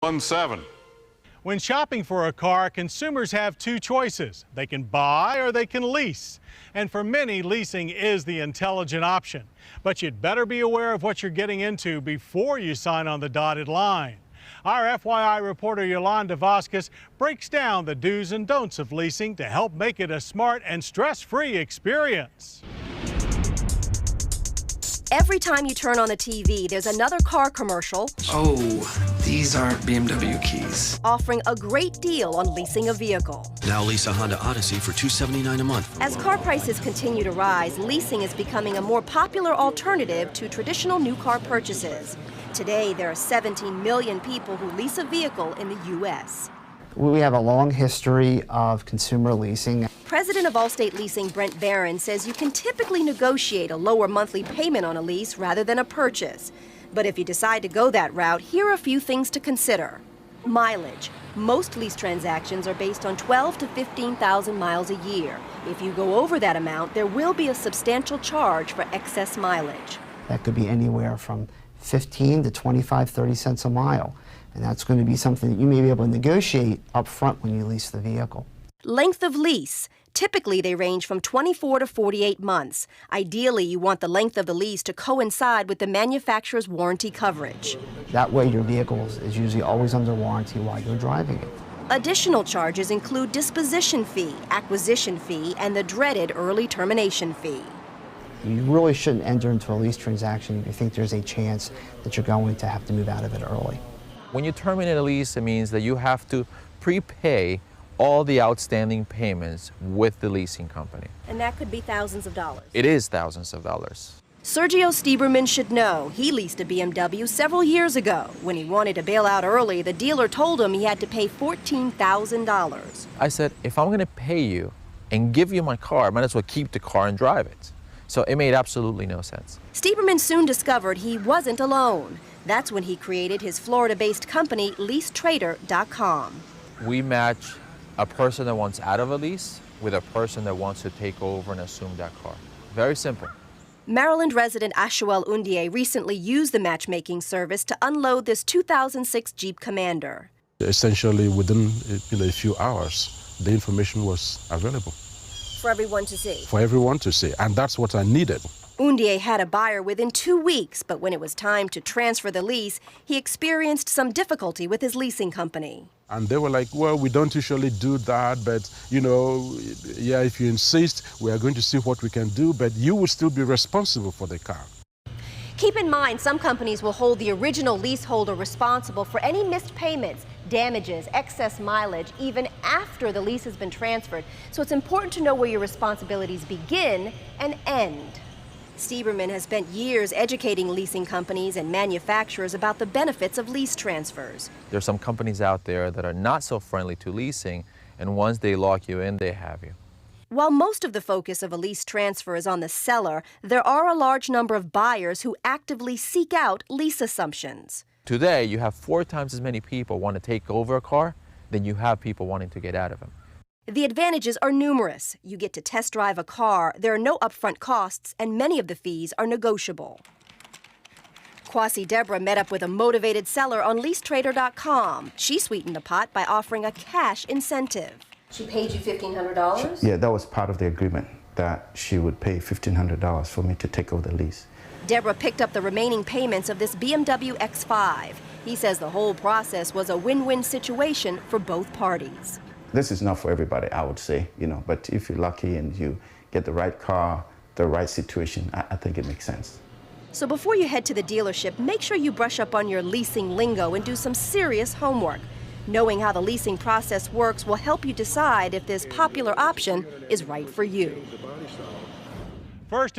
17. When shopping for a car, consumers have two choices. They can buy or they can lease. And for many, leasing is the intelligent option. But you'd better be aware of what you're getting into before you sign on the dotted line. Our FYI reporter Yolanda Vasquez breaks down the do's and don'ts of leasing to help make it a smart and stress-free experience. Every time you turn on the TV, there's another car commercial. Oh, these aren't BMW keys. Offering a great deal on leasing a vehicle. Now lease a Honda Odyssey for $279 a month. As car prices continue to rise, leasing is becoming a more popular alternative to traditional new car purchases. Today, there are 17 million people who lease a vehicle in the U.S. We have a long history of consumer leasing. President of Allstate Leasing, Brent Barron, says you can typically negotiate a lower monthly payment on a lease rather than a purchase. But if you decide to go that route, here are a few things to consider. Mileage. Most lease transactions are based on 12,000 to 15,000 miles a year. If you go over that amount, there will be a substantial charge for excess mileage. That could be anywhere from 15 to 25, 30 cents a mile. And that's going to be something that you may be able to negotiate up front when you lease the vehicle. Length of lease. Typically, they range from 24 to 48 months. Ideally, you want the length of the lease to coincide with the manufacturer's warranty coverage. That way, your vehicle is usually always under warranty while you're driving it. Additional charges include disposition fee, acquisition fee, and the dreaded early termination fee. You really shouldn't enter into a lease transaction if you think there's a chance that you're going to have to move out of it early. When you terminate a lease, it means that you have to prepay all the outstanding payments with the leasing company. And that could be thousands of dollars. It is thousands of dollars. Sergio Stieberman should know. He leased a BMW several years ago. When he wanted to bail out early, the dealer told him he had to pay $14,000. I said, if I'm going to pay you and give you my car, I might as well keep the car and drive it. So it made absolutely no sense. Stieberman soon discovered he wasn't alone. That's when he created his Florida-based company, LeaseTrader.com. We match a person that wants out of a lease with a person that wants to take over and assume that car. Very simple. Maryland resident Ashuel Undier recently used the matchmaking service to unload this 2006 Jeep Commander. Essentially, within a few hours, the information was available. For everyone to see. For everyone to see, and that's what I needed. Undier had a buyer within 2 weeks, but when it was time to transfer the lease, he experienced some difficulty with his leasing company. And they were like, well, we don't usually do that, but, yeah, if you insist, we are going to see what we can do, but you will still be responsible for the car. Keep in mind, some companies will hold the original leaseholder responsible for any missed payments, damages, excess mileage, even after the lease has been transferred. So it's important to know where your responsibilities begin and end. Stieberman has spent years educating leasing companies and manufacturers about the benefits of lease transfers. There are some companies out there that are not so friendly to leasing, and once they lock you in, they have you. While most of the focus of a lease transfer is on the seller, there are a large number of buyers who actively seek out lease assumptions. Today, you have 4 times as many people want to take over a car than you have people wanting to get out of them. The advantages are numerous. You get to test drive a car, there are no upfront costs, and many of the fees are negotiable. Kwasi Deborah met up with a motivated seller on LeaseTrader.com. She sweetened the pot by offering a cash incentive. She paid you $1,500? Yeah, that was part of the agreement, that she would pay $1,500 for me to take over the lease. Deborah picked up the remaining payments of this BMW X5. He says the whole process was a win-win situation for both parties. This is not for everybody, I would say, but if you're lucky and you get the right car, the right situation, I think it makes sense. So before you head to the dealership, make sure you brush up on your leasing lingo and do some serious homework. Knowing how the leasing process works will help you decide if this popular option is right for you. First